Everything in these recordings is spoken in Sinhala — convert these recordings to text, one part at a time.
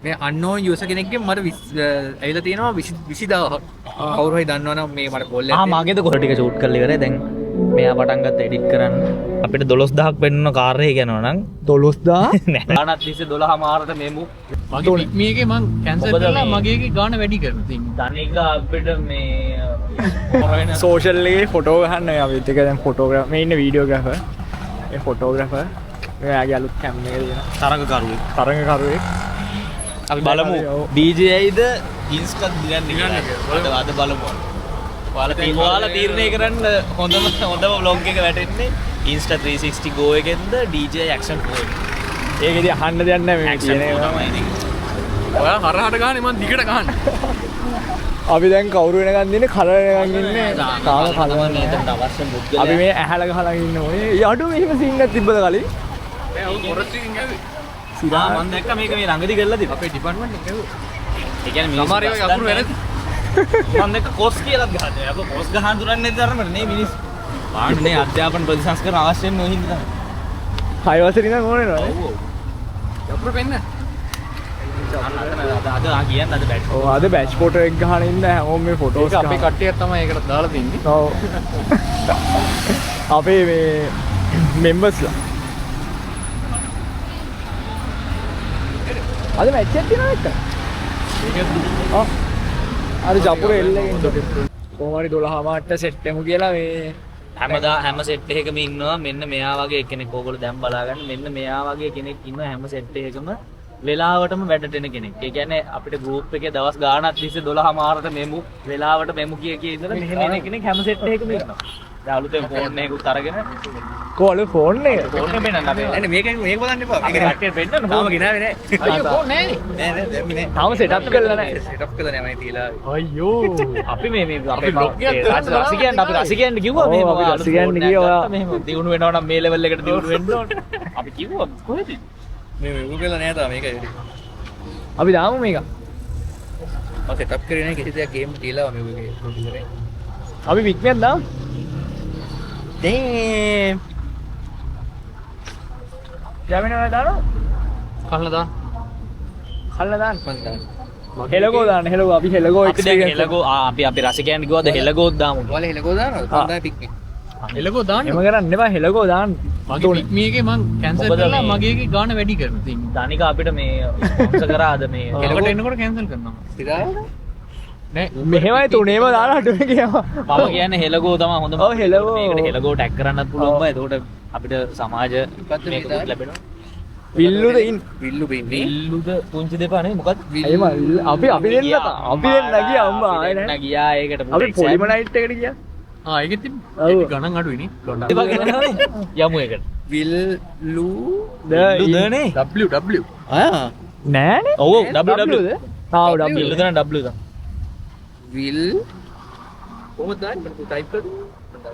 මේ unknown user කෙනෙක්ගෙන් මට ඇවිල්ලා තියෙනවා 20000ක්. කවුරු හරි දන්නවනම් මේ මට කෝල් එකක්. මගේද කොර ටික ෂූට් කරලා ඉවරයි. දැන් මෙයා පටන් ගත්ත එඩිට් කරන්න. අපිට 12000ක් වෙන්න කාර් එක යනවා නම් 12000 නෑ. ගානක් තිස්සේ 12 මාරට මෙමු. මගේ මේකේ මං කැන්සල් කරලා මගේ එකේ ගාන වැඩි කරනවා. ඉතින් තනික අපිට මේ සෝෂල් එකේ ෆොටෝ ගහන්න අපිත් එක දැන් ෆොටෝග්‍රාෆර් මේ ඉන්න වීඩියෝග්‍රාෆර් මේ ෆොටෝග්‍රාෆර් මෙයාගේ අලුත් කැම් එක තියෙනවා තරඟකරුවෙක් අපි බලමු DJයිද ඉන්ස්ටා දිනන්නේ අද බලමු. ඔයාලා තීරණය කරන්න හොඳම vlog එක වැටෙන්නේ Insta 360 Go එකෙන්ද DJ Action 4 එකෙන්ද. ඒකෙදි අහන්න දෙයක් නැහැ මේ කියන්නේ. ඔයා හරහට ගහන්නේ මං දිගට ගහන්න. අපි දැන් කවුරු වෙනකන් ඉන්නේ කලර් වෙනකන් ඉන්නේ තාම කලර් නේද අවශ්‍ය මුද්දල. අපි මේ ඇහැලා ගහලා ඉන්න ඕනේ. යඩු මෙහෙම සීන් එකක් තිබ්බද කලින්? මේ ඔය කොරස් එකකින් ආවේ. සිරා මම දැක්ක මේක මේ ළඟදි කරලා තිබ්බා. අපේ ඩිපාර්ට්මන්ට් එකේ ආවේ. ඒ කියන්නේ සමහර ඒවා අකුරු වෙනද? මම දැක්ක කොස් කියලාත් ගහන්නේ. අපෝ කොස් ගහන් දුරන්නේ නැති තරමට නේ මිනිස්. පාන්නේ අධ්‍යාපන ප්‍රතිසංස්කරණ අවශ්‍යම නොහින්ද තමයි. 6 වසරේ ඉඳන් ඕනේ නේද? ඔව්. අකුරු වෙන්න. අද කියන්නේ අද බැට්. ඔව් අද බැච් ෆොටෝ එක ගහන ඉන්න හැමෝම මේ ෆොටෝස් ඒක අපේ කට්ටියක් තමයි ඒකට දාලා තින්නේ. ඔව්. අපේ මේ මෙම්බර්ස්ලා. අද මැච් එකක් තියෙනවා එක්ක. ඔව්. අර ජපුර එල්ලගෙන කොහොමරි 12 මාට්ට සෙට් එකමු කියලා මේ හැම සෙට් එකකම ඉන්නවා මෙන්න මෙයා වගේ කෙනෙක්. ඕගොල්ලෝ දැන් බලාගන්න මෙන්න මෙයා වගේ කෙනෙක් ඉන්නවා හැම සෙට් එකකම වෙලාවටම වැඩට එන කෙනෙක්. ඒ කියන්නේ අපිට ගෲප් එකේ දවස් ගාණක් තිස්සේ 12 මාරට මෙමු වෙලාවට මෙමු කිය ඉඳලා මෙහෙම එන කෙනෙක් හැම සෙට් එකකම ඉන්නවා. දැන් අලුතෙන් ෆෝන් එකකුත් අරගෙන කොහොල ෆෝන් එක ෆෝන් එක පෙන්නන්න අපි. එන්න මේක බලන්න එපා. මේක කට්ටියට පෙන්නන්න තාම ෆෝන් ගෙනාවේ නෑ. අයියෝ ෆෝන් නෑනේ. නෑ දැම්මේ නෑ. තාම සෙටප් කරලා නැහැ. සෙටප් කරලා නෑ මම තියලා. අයියෝ අපි මේ අපේ blog එකක් දාලා රසිකයන් අපි රසිකයන් කිව්වා ඔව්, මෙහෙම අපි රසිකයන්ට කිව්වා. මෙහෙම දිනුන වෙනවා නම් මේ ලෙවල් එකට දිනුන වෙන්න ඕනේ. අපි කිව්වා කොහෙද? මේ උරු කරලා නෑ තාම මේක. අපි දාමු මේක. මම සෙටප් කරේ නෑ කිසි දෙයක් ගේම් තියලා මේ ඔයගේ ප්‍රොඩියුසර් එක. අපි වික්මෙන් දාමු. damn. යමිනවා දානවා. කල්ලා දාන්න. කල්ලා දාන්න. මං දාන්න. හෙලගෝ දාන්න හෙලගෝ අපි හෙලගෝ අපි දැන් හෙලගෝ අපි රසිකයන් කිව්වද හෙලගෝත් දාමු. ඔයාලා හෙලගෝ දානවද? මං දායි පික්මි. හෙලගෝ දාන්න. එම කරන්න එපා හෙලගෝ දාන්න. මගේ පික්මි එකේ මං කැන්සල් මොකද කරලා මේ- මගේ එකේ ගාන වැඩි කරනවා. ඉතින් ධනික අපිට මේ ස්පොන්සර් කරාද මේ එලකට එනකොට කැන්සල් කරනවා. සිරාවද? නෑ. මෙහෙමයි තුනේම දාලා අටුවේ කියනවා. මම කියන්නේ හෙලගෝ තමයි හොඳම. ඔව්, හෙලගෝ. මේකට හෙලගෝ ටැග් කරන්නත් පුළුවන් බෑ. එතකොට අපිට සමාජ මොකද්ද මේ මේකත් දාන්නේ? ලැබෙනවා. විල්ලුද ඉන් විල්ලු බින්නේ. විල්ලුද පුංචි දෙපා නේ මොකද්ද? අයිම අපි දෙන්න අපි දෙන්න ගියා අම්මා ආයෙ දෙන්න නෑ. ගියා ඒකට අපි පොලිම නයිට් එකට ගියා. ආ ඒකෙත් තිබ්බ. ඔව්. ඒක ගණන් අඩුයිනේ. දෙපා ගෙනනවනේ. යමු ඒකට. විල්ලු විල්ලුදනේ. W. ආ නෑනේ. ඔව් W ද? ආ W. විල්ලුද නම් W තමයි. විල් කොහොමද දාන්නේ? මම ටයිප් කරමු.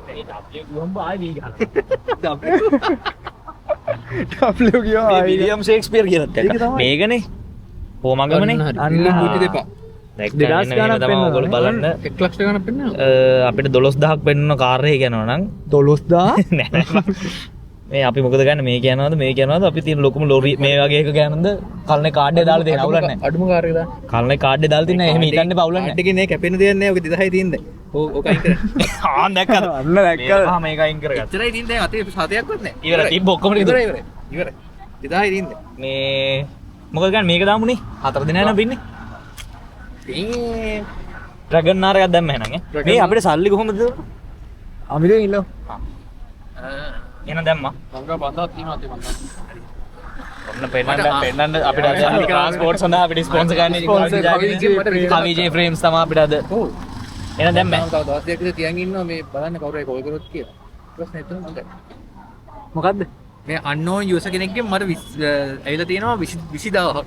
මේ W ගුවම් ආයි වී ගන්න. W කියෝ මේ ආයෙ. විලියම් ෂේක්ස්පියර් කියනත් ඒක තමයි. මේකනේ. හෝමගමනේ. අන්න. දැන් දෙදස් ගණන් තමයි ඔයගොල්ලෝ බලන්න. 1 ලක්ෂ ගණන් පෙන්නනවා. අපිට 12000ක් වෙන්න කාර් එක යනවා නම් 12000 නෑ. මේ අපි මොකද ගන්න මේ කියනවාද මේ කියනවාද අපි තියෙන ලොකුම ලොරි මේ වගේ එක ගන්නද කල්නේ කාඩ් එක දාලා දෙන්න අවුලක් නැහැ. අඩුම කාර් එක දාන්න. කල්නේ කාඩ් එක දාලා තින්න එහෙම හිතන්න බවුලක් කාඩ් නැහැ. එකේ නේ කැපෙන දෙයක් නැහැ. ඔක 2000යි තියෙන්නේ. ඕක අයින් කරන්න. ආ දැක්කද? අන්න දැක්කද? මේක අයින් කරගත්තා. එච්චරයි තියෙන්නේ. දැන් අතේ 7ක්වත් නැහැ. ඉවරයි. තිබ්බ ඔක්කොම ටික ඉවරයි. 2000යි තියෙන්නේ. මේ මොකද ගන්න මේක දාමුනේ. 4 දිනයි නම් පින්නේ. damn. ඩ්‍රැගන් නාර එකක් දැම්ම එහෙනම් ඈ. මේ අපිට සල්ලි කොහොමද දෙන්නේ? අමිරෙන් ඉල්ලෝ. එහෙනම් දැම්මා. සංගා 5000ක් තියෙනවා අතේ 5000. ඔන්න පෙන්නන්න අපිට අද ට්‍රාන්ස්පෝර්ට් සඳහා අපිට ස්පොන්සර් ගන්න කවිජේ ෆ්‍රේම්ස් තමයි අපිට අද. ඔව්. එහෙනම් දැන් මම තව දවස් දෙකක් විතර තියන් ඉන්නවා මේ බලන්න කවුරු හරි කෝල් කරොත් කියලා. ප්‍රශ්න එතන මගේ. මොකද්ද? මේ unknown user කෙනෙක්ගෙන් මට ඇවිල්ලා තියෙනවා 20000ක්.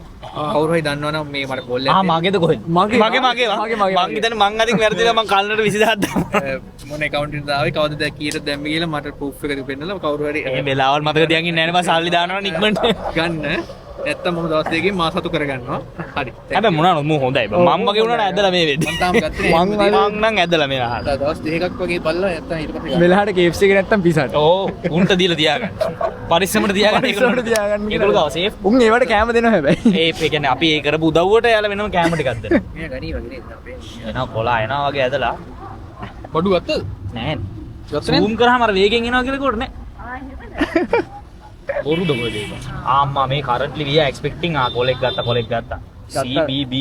කවුරු හරි දන්නවනම් මේ මට කෝල් එකක් මගේද කොහෙද? මගේ මගේ මං හිතන්නේ මං අදින් වැරදිලා මං කල්නට 20000ක් දැම්මා. මොන account එකටද ආවේ කවදද කීයට දැම්මේ කියලා මට proof එක පෙන්නලා කවුරු හරි මේ වෙලාවල් මතක තියන් ඉන්නේ නැහැ නේ මං සල්ලි දානවා නික්මන්ට. ගන්න නැත්තම් මම දවස් දෙකකින් මා සතු කරගන්නවා. හරි. හැබැයි මොනවාද මම හොඳයි මම වගේ වුණාට ඇදලා මේ වෙද්දි මම තාම ගත්තේ මං මං නම් ඇදලා මේ රහට දවස් දෙකක් වගේ බලලා නැත්තම් ඊට පස්සේ වෙලාවට KFC එක නැත්තම් පිසට. ඕ උන්ට දීලා තියාගන්න පරිස්සමට තියාගන්න පරිස්සමට තියාගන්න ඒගොල්ලෝ ගාව සේෆ් උන් ඒවට කැම දෙනවා හැබැයි. ඒ කියන්නේ අපි ඒ කරපු උදව්වට යාලා වෙනම කැම ටිකක් දෙන්න මේ ගණී වගේ නේද අපේ. එනවා කොලා එනවා වගේ ඇදලා බඩු ගත්තද? නෑ ගත්තේ නේද? zoom කරාම අර වේගෙන් එනවා කියලා කොට නෑ බොරුද මොකද ඒක ආම්මා මේ කරන්ට්ලි we are expecting කොලෙක් ගත්තා CBB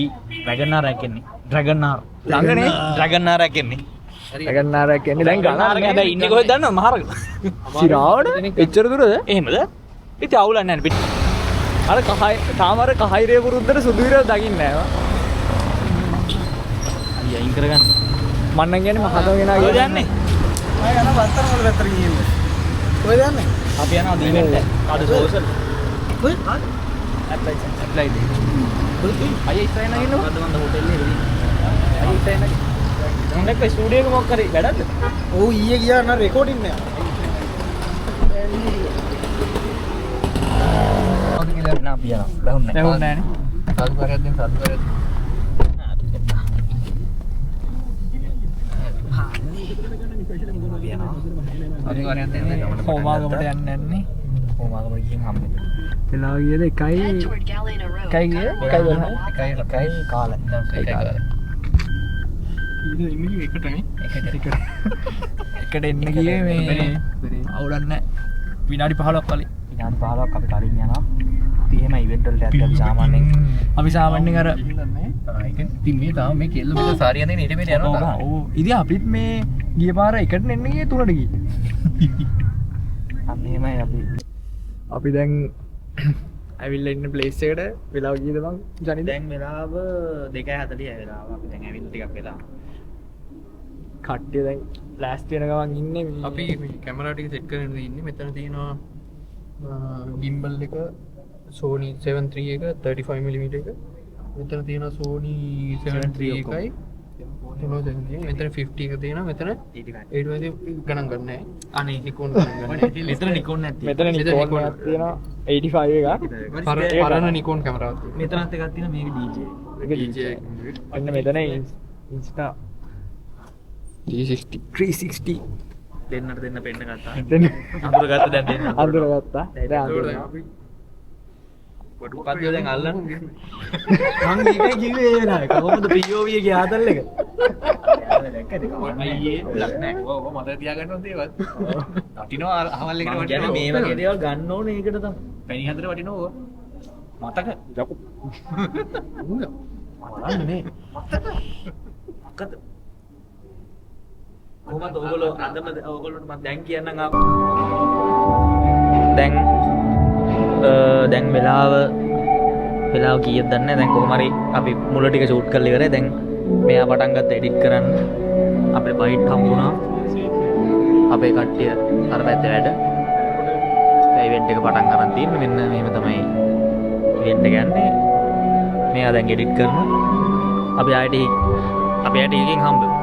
Dragonar රැකෙන්නේ Dragonar ළඟනේ Dragonar රැකෙන්නේ හරි. ගන්නාරක් කියන්නේ දැන් Dragonar ගණන් හැබැයි ඉන්නේ කොහෙද දන්නවද මහරග සිරාවට එච්චර දුරද? එහෙමද ඉතින් අවුලක් නැහැ පිට අර කහයි තාම අර කහයිරේ පුරුද්දට සුදු විරව දකින්නේ නැහැ. අයියා අයින් කරගන්න මන්නම් කියන්නේ මහතම කෙනා කොහෙද කියන්නේ. යන්නේ ආය යන වත්තර වල පැත්තට ගිහින්. කොහෙද යන්නේ? අපි යනවා දීවෙන්ට අද සෝෂල් කොහෙද? ඇප්ලයි ඇප්ලයි දෙන්න. කොහෙද? අයියා ඉස්සරහ නගින්න. මොකද්ද මන්ද හොටෙල් එකේ අයියා ඉස්සරහ නගින්න. මොනෙක් ස්ටුඩියෝ එක මොකක් කරේ වැඩක්ද ඔව් ඊයේ ගියා නම් රෙකෝඩින් නෑ. නා අපි යනවා බැහුන්නේ දැහුන්නේ නැහනේ. සාදු කරයක් දෙන්න සාදු කරයක්. අනිවාර්යයෙන් දෙන්න ගමන. හෝමාගමට යන්නේ නැන්නේ. හෝමාගමට ගිහින් හම්බෙන්න වෙලාව ගියද 1යි 1යි ගියේ 1යි වෙනවා. එකයි කාලේ. එකයි කාලේ. එකට එන්න ගියේ මේ අවුලක් නැහැ. විනාඩි 15ක් කලින්. විනාඩි 15ක් අපි කලින් යනවා ඉතින් එහෙම ඉවෙන්ට් වලට යද්දී අපි සාමාන්‍යයෙන් අපි සාමාන්‍යයෙන් අර ඒක ඉතින් මේ තාම මේ කෙල්ල මෙතන සාරියෙන් දෙන ඊට මෙතන යනවා. ඔව් ඉතින් අපිත් මේ ගිය පාර එකට එන්න ගියේ 3ට ගියේ. අන්න එහෙමයි අපි දැන් ඇවිල්ලා ඉන්න ප්ලේස් එකට වෙලාව කීයද බං ජනිද? දැන් වෙලාව 2:40යි වෙලාව අපි දැන් ඇවිල්ලා ටිකක් වෙලා කට්ටිය දැන් ප්ලාස්ට් වෙන ගමන් ඉන්නේ මේ. අපි කැමරා ටික සෙට් කරගෙන ඉන්නේ. මෙතන තියෙනවා gimbal එක Sony 7 III එක 35mm එක. මෙතන තියෙනවා Sony 7 III එකයි. මෙතන 50 එක තියෙනවා. මෙතන 85 ගණන් ගන්න නැහැ. අනේ Nikon ගණන් ගන්න. මෙතන නිකෝන් නැති මෙතන නිකෝන් එකක් තියෙනවා 85 එක. පරණ Nikon කැමරාවක් තියෙනවා. මෙතනත් එකක් තියෙනවා මේක DJ DJI. අන්න මෙතන Insta D60 360 දෙන්නට දෙන්න පෙන්න ගත්තා දෙන්න අඳුර ගත්ත දැන් දෙන්න අඳුරගත්තා. දැන් අඳුරනවා. මොකක්ද දැන් අල්ලන්නේ මං ඒකයි කිව්වේ ඒ වෙලාවේ කොහොමද POV එකේ ආතල් එක අයියේ ලක් නැහැ. ඔව් මට තියාගන්න ඕන දේවල්. වටිනවා අහවල් එකට මම වටිනවා. කියන්නේ මේ වගේ දේවල් ගන්න ඕනේ ඒකට තමයි පැණි හතර වටිනවා ඕවා. මතක බලන්න මේ මොකද කොහොමද ඔයගොල්ලෝ අදම ඔයගොල්ලෝට මම දැන් කියන්නම් දැන් වෙලාව කීයද දන්නේ නැහැ දැන් කොහොම හරි අපි මුල ටික ෂූට් කරලා ඉවරයි දැන් මෙයා පටන් ගත්ත එඩිට් කරන්න අපිට බයිට් හම්බුණා අපේ කට්ටිය අර පැත්තේ වැඩ ඒ ඉවෙන්ට් එක පටන් ගන්න තියෙන්නේ මෙන්න මෙහෙම තමයි ඉවෙන්ට් එක යන්නේ මෙයා දැන් එඩිට් කරනවා අපි ආයෙත් එකකින් හම්බෙමු